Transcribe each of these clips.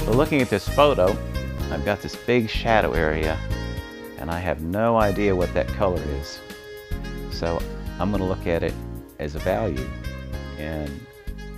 So looking at this photo, I've got this big shadow area and I have no idea what that color is. So I'm going to look at it as a value, and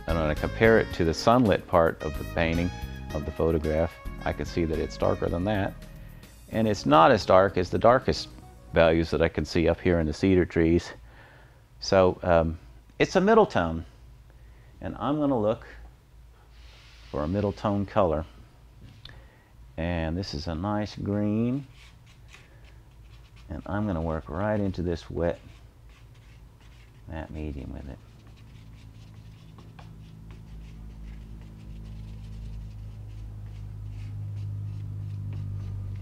I'm going to compare it to the sunlit part of the painting, of the photograph. I can see that it's darker than that, and it's not as dark as the darkest values that I can see up here in the cedar trees. So it's a middle tone, and I'm going to look for a middle tone color. And this is a nice green, and I'm going to work right into this wet matte medium with it.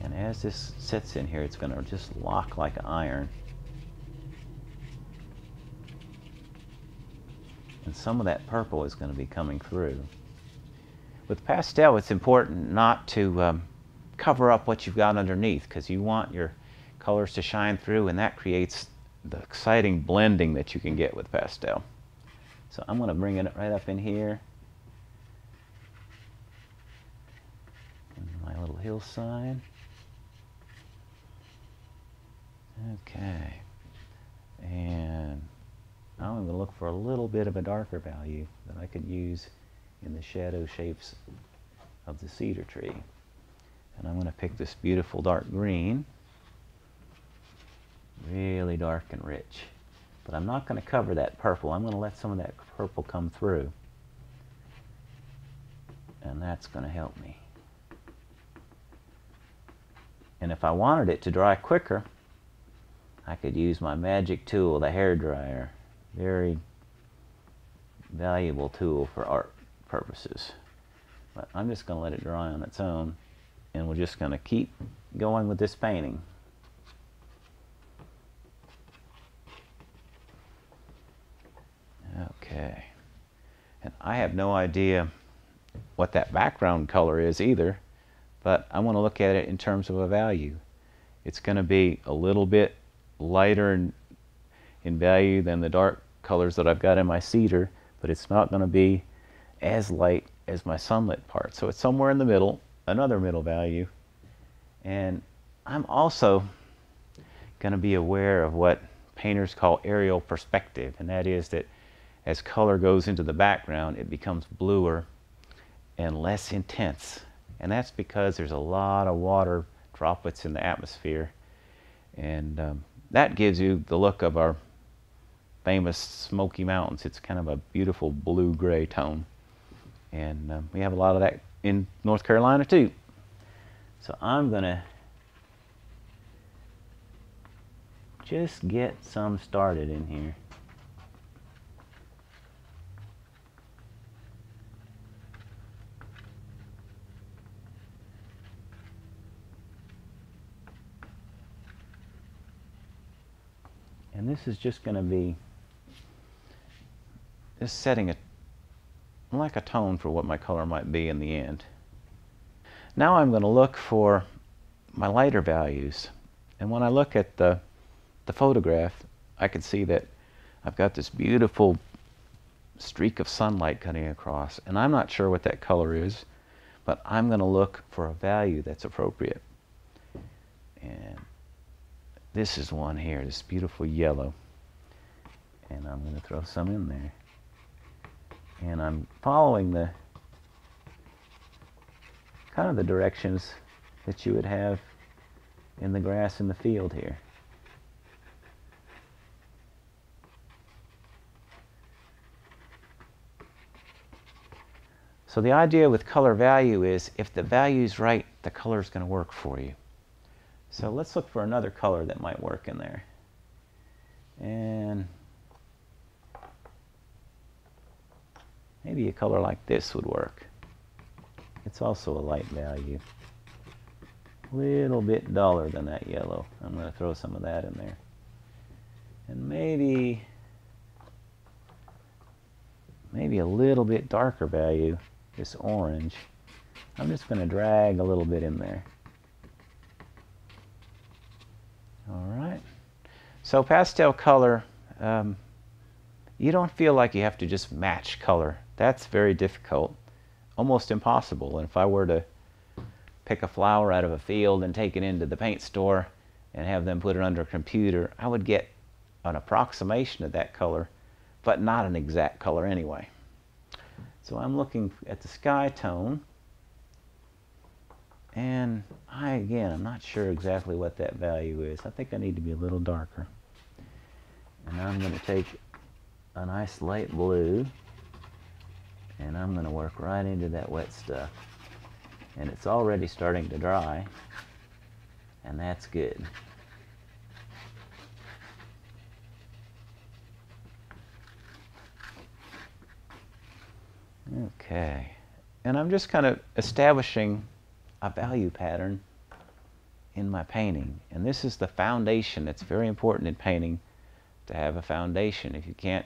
And as this sits in here, it's going to just lock like an iron. And some of that purple is going to be coming through. With pastel, it's important not to cover up what you've got underneath, because you want your colors to shine through, and that creates the exciting blending that you can get with pastel. So I'm going to bring it right up in here. And my little hillside. Okay. And now I'm going to look for a little bit of a darker value that I could use in the shadow shapes of the cedar tree. And I'm going to pick this beautiful dark green. Really dark and rich. But I'm not going to cover that purple. I'm going to let some of that purple come through. And that's going to help me. And if I wanted it to dry quicker, I could use my magic tool, the hair dryer. Very valuable tool for art purposes. But I'm just going to let it dry on its own, and we're just going to keep going with this painting. Okay, and I have no idea what that background color is either, but I want to look at it in terms of a value. It's going to be a little bit lighter in value than the dark colors that I've got in my cedar, but it's not going to be as light as my sunlit part. So it's somewhere in the middle, another middle value. And I'm also going to be aware of what painters call aerial perspective, and that is that as color goes into the background, it becomes bluer and less intense. And that's because there's a lot of water droplets in the atmosphere. And that gives you the look of our famous Smoky Mountains. It's kind of a beautiful blue-gray tone. And we have a lot of that in North Carolina too. So I'm going to just get some started in here. And this is just going to be just setting like a tone for what my color might be in the end. Now I'm going to look for my lighter values. And when I look at the photograph, I can see that I've got this beautiful streak of sunlight cutting across. And I'm not sure what that color is, but I'm going to look for a value that's appropriate. And this is one here, this beautiful yellow. And I'm going to throw some in there. And I'm following the kind of the directions that you would have in the grass in the field here. So the idea with color value is if the value's right, the color's going to work for you. So let's look for another color that might work in there. And maybe a color like this would work. It's also a light value. A little bit duller than that yellow. I'm going to throw some of that in there. And maybe a little bit darker value, this orange. I'm just going to drag a little bit in there. Alright, so pastel color, you don't feel like you have to just match color. That's very difficult, almost impossible. And if I were to pick a flower out of a field and take it into the paint store and have them put it under a computer, I would get an approximation of that color, but not an exact color anyway. So I'm looking at the sky tone, and again, I'm not sure exactly what that value is. I think I need to be a little darker. And I'm going to take a nice light blue, and I'm going to work right into that wet stuff. And it's already starting to dry, and that's good. Okay, and I'm just kind of establishing a value pattern in my painting. And this is the foundation. It's very important in painting to have a foundation. If you can't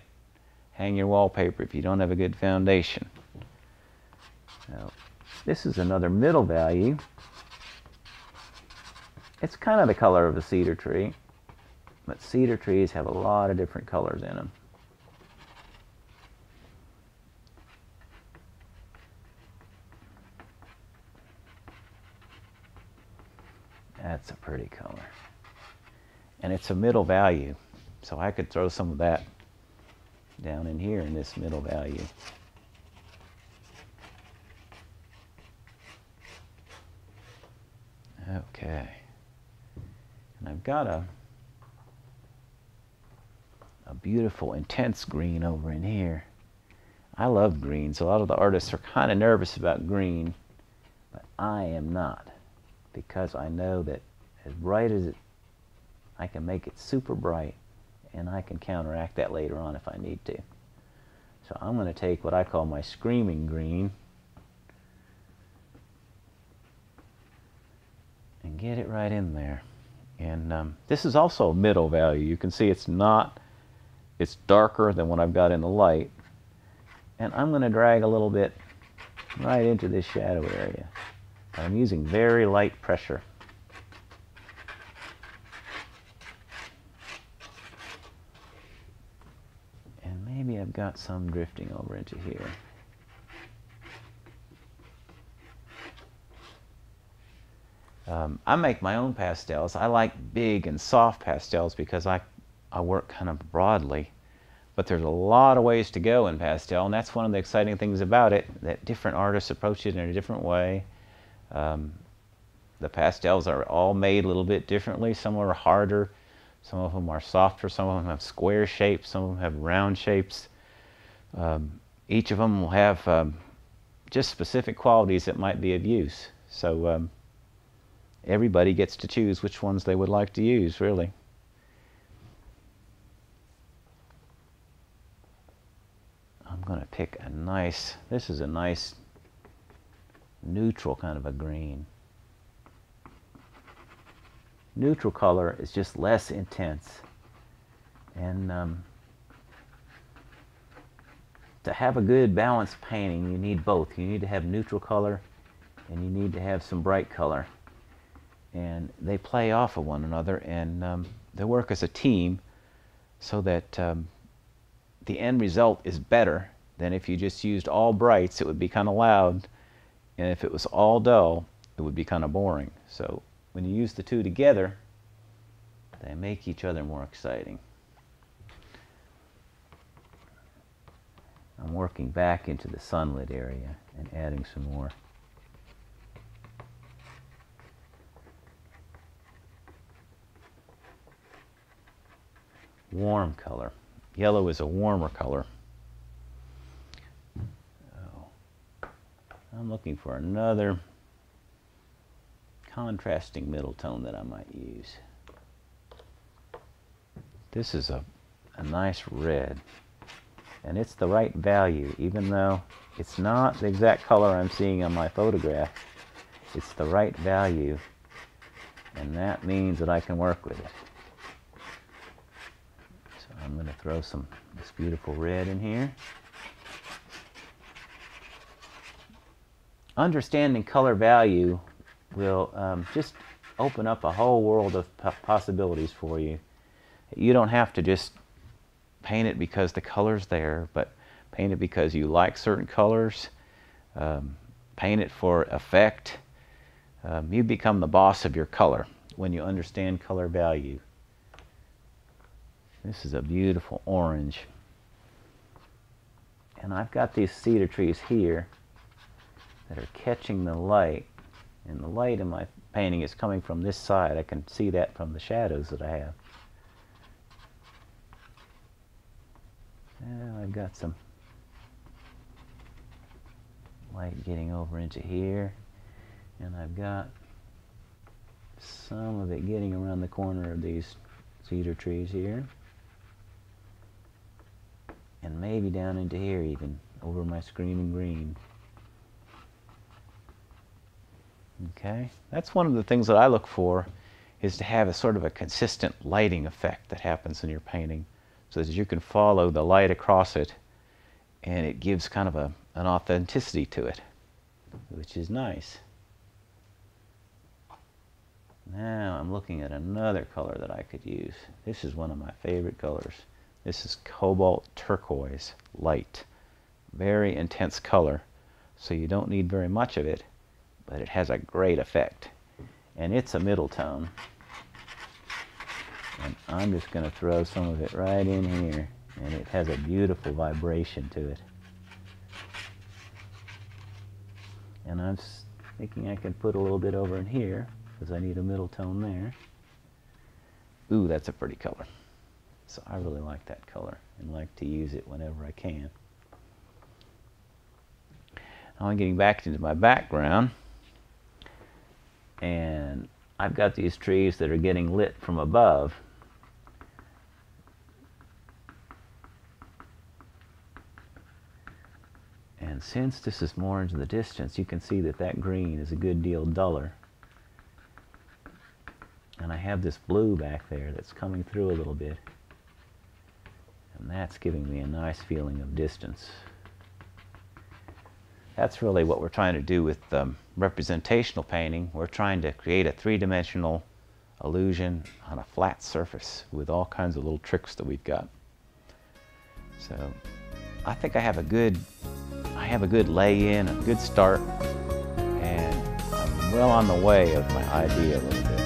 hang your wallpaper if you don't have a good foundation. Now, this is another middle value. It's kind of the color of a cedar tree, but cedar trees have a lot of different colors in them. That's a pretty color. And it's a middle value, so I could throw some of that down in here in this middle value. Okay. And I've got a beautiful intense green over in here. I love greens. A lot of the artists are kind of nervous about green, but I am not, because I know that as bright as I can make it super bright, and I can counteract that later on if I need to. So I'm going to take what I call my screaming green and get it right in there. And this is also a middle value. You can see it's darker than what I've got in the light. And I'm going to drag a little bit right into this shadow area. I'm using very light pressure. And maybe I've got some drifting over into here. I make my own pastels. I like big and soft pastels because I work kind of broadly. But there's a lot of ways to go in pastel, and that's one of the exciting things about it, that different artists approach it in a different way. The pastels are all made a little bit differently. Some are harder, some of them are softer, some of them have square shapes, some of them have round shapes. Each of them will have just specific qualities that might be of use. So everybody gets to choose which ones they would like to use, really. I'm going to pick a nice, this is a nice neutral kind of a green. Neutral color is just less intense. And to have a good balanced painting, you need both. You need to have neutral color and you need to have some bright color. And they play off of one another, and they work as a team so that the end result is better than if you just used all brights. It would be kind of loud, and if it was all dull, it would be kind of boring. So when you use the two together, they make each other more exciting. I'm working back into the sunlit area and adding some more. Warm color. Yellow is a warmer color. Oh, I'm looking for another contrasting middle tone that I might use. This is a nice red, and it's the right value, even though it's not the exact color I'm seeing on my photograph. It's the right value, and that means that I can work with it. I'm going to throw this beautiful red in here. Understanding color value will just open up a whole world of possibilities for you. You don't have to just paint it because the color's there, but paint it because you like certain colors. Paint it for effect. You become the boss of your color when you understand color value. This is a beautiful orange. And I've got these cedar trees here that are catching the light. And the light in my painting is coming from this side. I can see that from the shadows that I have. Now I've got some light getting over into here. And I've got some of it getting around the corner of these cedar trees here. And maybe down into here even, over my screaming green. Okay, that's one of the things that I look for, is to have a sort of a consistent lighting effect that happens in your painting, so that you can follow the light across it, and it gives kind of an authenticity to it, which is nice. Now I'm looking at another color that I could use. This is one of my favorite colors. This is cobalt turquoise light. Very intense color, so you don't need very much of it, but it has a great effect. And it's a middle tone. And I'm just going to throw some of it right in here, and it has a beautiful vibration to it. And I'm thinking I can put a little bit over in here, because I need a middle tone there. Ooh, that's a pretty color. So I really like that color and like to use it whenever I can. Now I'm getting back into my background, and I've got these trees that are getting lit from above. And since this is more into the distance, you can see that that green is a good deal duller. And I have this blue back there that's coming through a little bit. And that's giving me a nice feeling of distance. That's really what we're trying to do with representational painting. We're trying to create a three-dimensional illusion on a flat surface with all kinds of little tricks that we've got. So I think I have a good lay-in, a good start, and I'm well on the way of my idea a little bit.